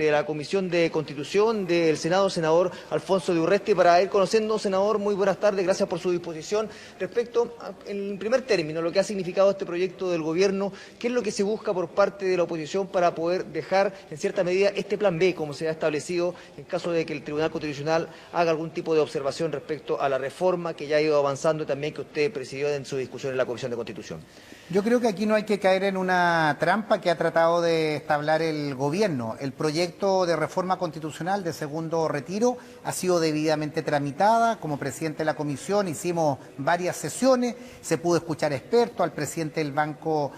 de la Comisión de Constitución del Senado, senador Alfonso de Urresti, para ir conociendo, senador, muy buenas tardes, gracias por su disposición. Respecto, en primer término, lo que ha significado este proyecto del gobierno, ¿qué es lo que se busca por parte de la oposición para poder dejar, en cierta medida, este plan B, como se ha establecido, en caso de que el Tribunal Constitucional haga algún tipo de observación respecto a la reforma que ya ha ido avanzando y también que usted presidió en su discusión en la Comisión de Constitución? Yo creo que aquí no hay que caer en una trampa que ha tratado de establecer el gobierno. El proyecto de reforma constitucional de segundo retiro ha sido debidamente tramitada. Como presidente de la comisión hicimos varias sesiones, se pudo escuchar expertos, al presidente del Banco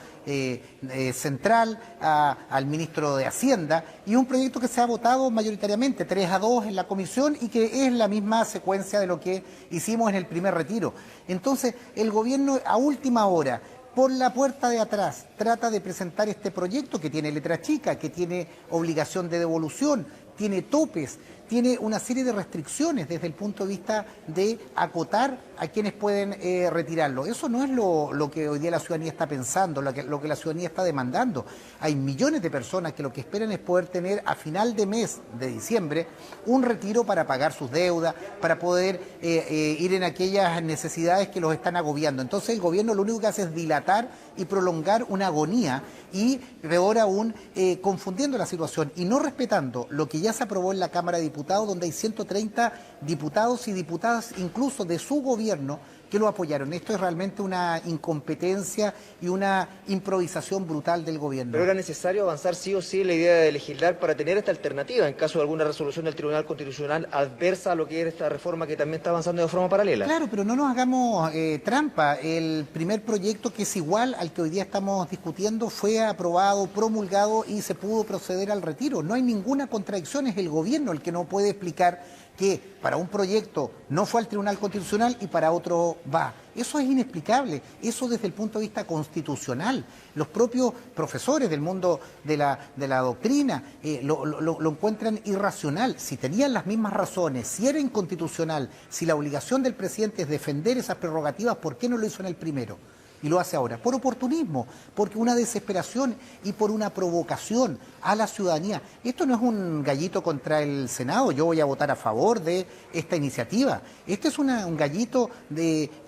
Central, al ministro de Hacienda, y un proyecto que se ha votado mayoritariamente 3-2 en la comisión y que es la misma secuencia de lo que hicimos en el primer retiro. Entonces, el gobierno a última hora, por la puerta de atrás, trata de presentar este proyecto que tiene letra chica, que tiene obligación de devolución, tiene topes, tiene una serie de restricciones desde el punto de vista de acotar a quienes pueden retirarlo. Eso no es lo que hoy día la ciudadanía está pensando, lo que la ciudadanía está demandando. Hay millones de personas que lo que esperan es poder tener a final de mes de diciembre un retiro para pagar sus deudas, para poder ir en aquellas necesidades que los están agobiando. Entonces el gobierno lo único que hace es dilatar y prolongar una agonía y peor aún confundiendo la situación y no respetando lo que ya se aprobó en la Cámara de Diputados, donde hay 130 diputados y diputadas incluso de su gobierno que lo apoyaron. Esto es realmente una incompetencia y una improvisación brutal del gobierno. Pero era necesario avanzar sí o sí en la idea de legislar para tener esta alternativa en caso de alguna resolución del Tribunal Constitucional adversa a lo que es esta reforma que también está avanzando de forma paralela. Claro, pero no nos hagamos trampa. El primer proyecto, que es igual al que hoy día estamos discutiendo, fue aprobado, promulgado y se pudo proceder al retiro. No hay ninguna contradicción, es el gobierno el que no puede explicar que para un proyecto no fue al Tribunal Constitucional y para otro va. Eso es inexplicable, eso desde el punto de vista constitucional. Los propios profesores del mundo de la doctrina lo encuentran irracional. Si tenían las mismas razones, si era inconstitucional, si la obligación del presidente es defender esas prerrogativas, ¿por qué no lo hizo en el primero? Y lo hace ahora, por oportunismo, porque una desesperación y por una provocación a la ciudadanía. Esto no es un gallito contra el Senado, yo voy a votar a favor de esta iniciativa. Este es un gallito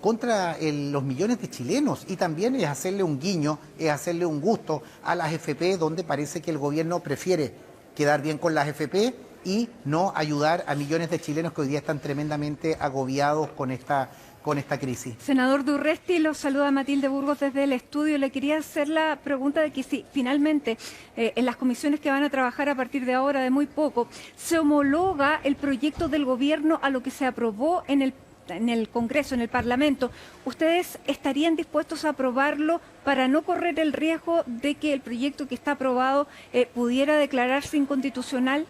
contra los millones de chilenos y también es hacerle un guiño, es hacerle un gusto a las FP, donde parece que el gobierno prefiere quedar bien con las FP y no ayudar a millones de chilenos que hoy día están tremendamente agobiados con esta crisis. Senador de Urresti, lo saluda Matilde Burgos desde el estudio. Le quería hacer la pregunta de que si finalmente en las comisiones que van a trabajar a partir de ahora, de muy poco, se homologa el proyecto del gobierno a lo que se aprobó en el Congreso, en el Parlamento. ¿Ustedes estarían dispuestos a aprobarlo para no correr el riesgo de que el proyecto que está aprobado pudiera declararse inconstitucional?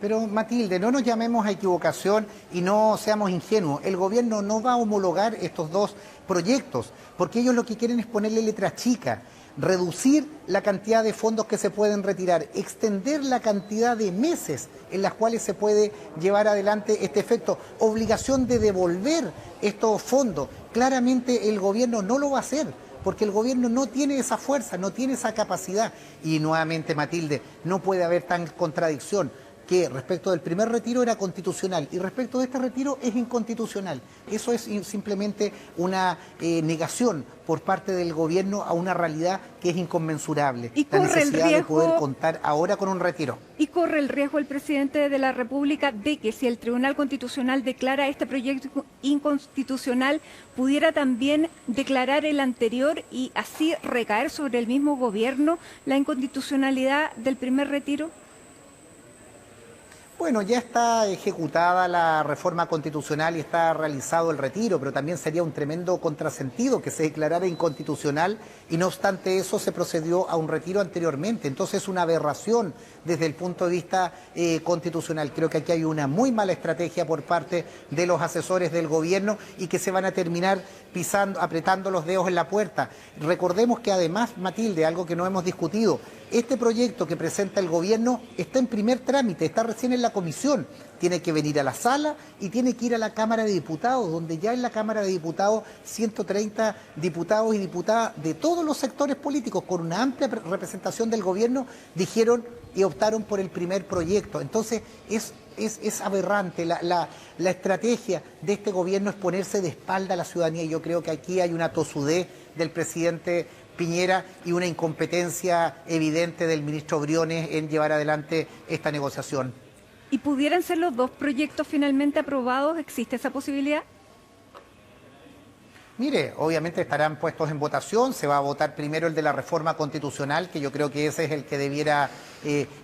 Pero Matilde, no nos llamemos a equivocación y no seamos ingenuos. El gobierno no va a homologar estos dos proyectos, porque ellos lo que quieren es ponerle letra chica, reducir la cantidad de fondos que se pueden retirar, extender la cantidad de meses en las cuales se puede llevar adelante este efecto, obligación de devolver estos fondos. Claramente el gobierno no lo va a hacer, porque el gobierno no tiene esa fuerza, no tiene esa capacidad. Y nuevamente, Matilde, no puede haber tan contradicción, que respecto del primer retiro era constitucional y respecto de este retiro es inconstitucional. Eso es simplemente una negación por parte del gobierno a una realidad que es inconmensurable. Y la corre el necesidad riesgo, de poder contar ahora con un retiro. Y corre el riesgo el presidente de la República de que si el Tribunal Constitucional declara este proyecto inconstitucional, pudiera también declarar el anterior y así recaer sobre el mismo gobierno la inconstitucionalidad del primer retiro. Bueno, ya está ejecutada la reforma constitucional y está realizado el retiro, pero también sería un tremendo contrasentido que se declarara inconstitucional y no obstante eso se procedió a un retiro anteriormente. Entonces es una aberración desde el punto de vista constitucional. Creo que aquí hay una muy mala estrategia por parte de los asesores del gobierno y que se van a terminar apretando los dedos en la puerta. Recordemos que además, Matilde, algo que no hemos discutido, Este proyecto que presenta el gobierno está en primer trámite, está recién en la comisión. Tiene que venir a la sala y tiene que ir a la Cámara de Diputados, donde ya en la Cámara de Diputados 130 diputados y diputadas de todos los sectores políticos, con una amplia representación del gobierno, dijeron y optaron por el primer proyecto. Entonces es aberrante. La estrategia de este gobierno es ponerse de espalda a la ciudadanía, y yo creo que aquí hay una tosudez del presidente Piñera y una incompetencia evidente del ministro Briones en llevar adelante esta negociación. ¿Y pudieran ser los dos proyectos finalmente aprobados? ¿Existe esa posibilidad? Mire, obviamente estarán puestos en votación, se va a votar primero el de la reforma constitucional, que yo creo que ese es el que debiera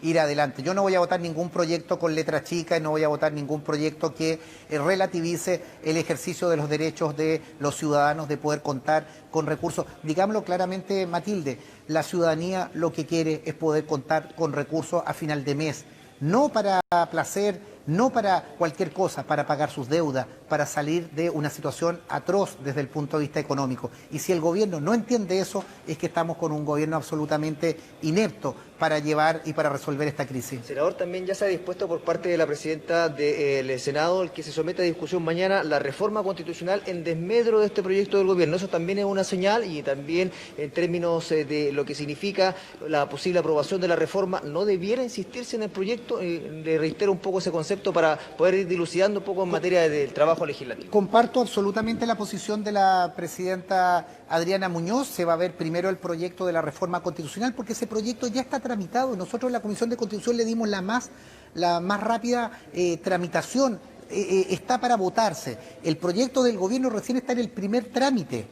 ir adelante. Yo no voy a votar ningún proyecto con letra chica y no voy a votar ningún proyecto que relativice el ejercicio de los derechos de los ciudadanos de poder contar con recursos. Digámoslo claramente, Matilde, la ciudadanía lo que quiere es poder contar con recursos a final de mes, no para placer, no para cualquier cosa, para pagar sus deudas, para salir de una situación atroz desde el punto de vista económico. Y si el gobierno no entiende eso, es que estamos con un gobierno absolutamente inepto para llevar y para resolver esta crisis. Senador, también ya se ha dispuesto por parte de la presidenta del Senado el que se someta a discusión mañana la reforma constitucional en desmedro de este proyecto del gobierno. Eso también es una señal, y también en términos de lo que significa la posible aprobación de la reforma, ¿no debiera insistirse en el proyecto? Le reitero un poco ese concepto para poder ir dilucidando un poco en materia del trabajo legislativo. Comparto absolutamente la posición de la presidenta Adriana Muñoz. Se va a ver primero el proyecto de la reforma constitucional, porque ese proyecto ya está tramitado. Nosotros en la Comisión de Constitución le dimos la más rápida tramitación. Está para votarse. El proyecto del gobierno recién está en el primer trámite.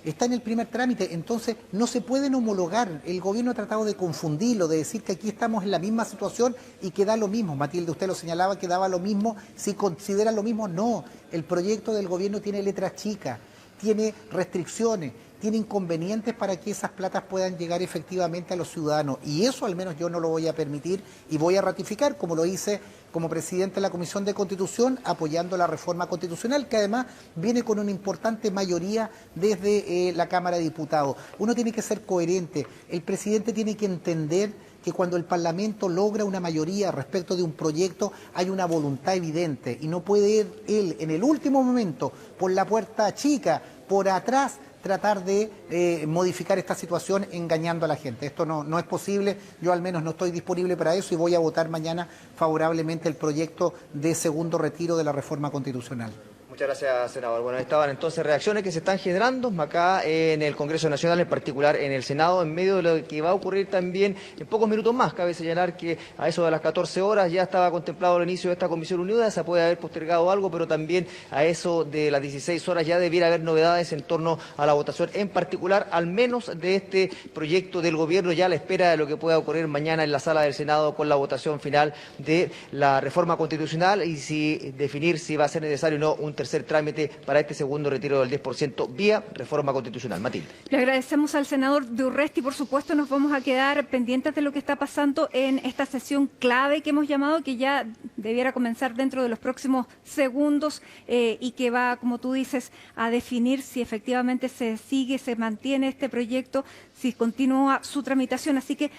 Está en el primer trámite, entonces no se pueden homologar. El gobierno ha tratado de confundirlo, de decir que aquí estamos en la misma situación y que da lo mismo. Matilde, usted lo señalaba, que daba lo mismo. Si considera lo mismo, no. El proyecto del gobierno tiene letras chicas, tiene restricciones, tiene inconvenientes para que esas platas puedan llegar efectivamente a los ciudadanos. Y eso al menos yo no lo voy a permitir, y voy a ratificar, como lo hice como presidente de la Comisión de Constitución, apoyando la reforma constitucional, que además viene con una importante mayoría desde la Cámara de Diputados. Uno tiene que ser coherente. El presidente tiene que entender que cuando el Parlamento logra una mayoría respecto de un proyecto, hay una voluntad evidente, y no puede ir él en el último momento por la puerta chica, por atrás, tratar de modificar esta situación engañando a la gente. Esto no es posible. Yo al menos no estoy disponible para eso, y voy a votar mañana favorablemente el proyecto de segundo retiro de la reforma constitucional. Muchas gracias, senador. Bueno, estaban entonces reacciones que se están generando acá en el Congreso Nacional, en particular en el Senado, en medio de lo que va a ocurrir también en pocos minutos más. Cabe señalar que a eso de las 14 horas ya estaba contemplado el inicio de esta comisión unida. Se puede haber postergado algo, pero también a eso de las 16 horas ya debiera haber novedades en torno a la votación, en particular al menos de este proyecto del gobierno, ya a la espera de lo que pueda ocurrir mañana en la sala del Senado con la votación final de la reforma constitucional, y definir si va a ser necesario o no un tercer trámite para este segundo retiro del 10% vía reforma constitucional. Matilde. Le agradecemos al senador de Urresti. Por supuesto, nos vamos a quedar pendientes de lo que está pasando en esta sesión clave que hemos llamado, que ya debiera comenzar dentro de los próximos segundos, y que va, como tú dices, a definir si efectivamente se mantiene este proyecto, si continúa su tramitación. Así que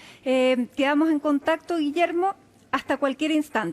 quedamos en contacto, Guillermo, hasta cualquier instante.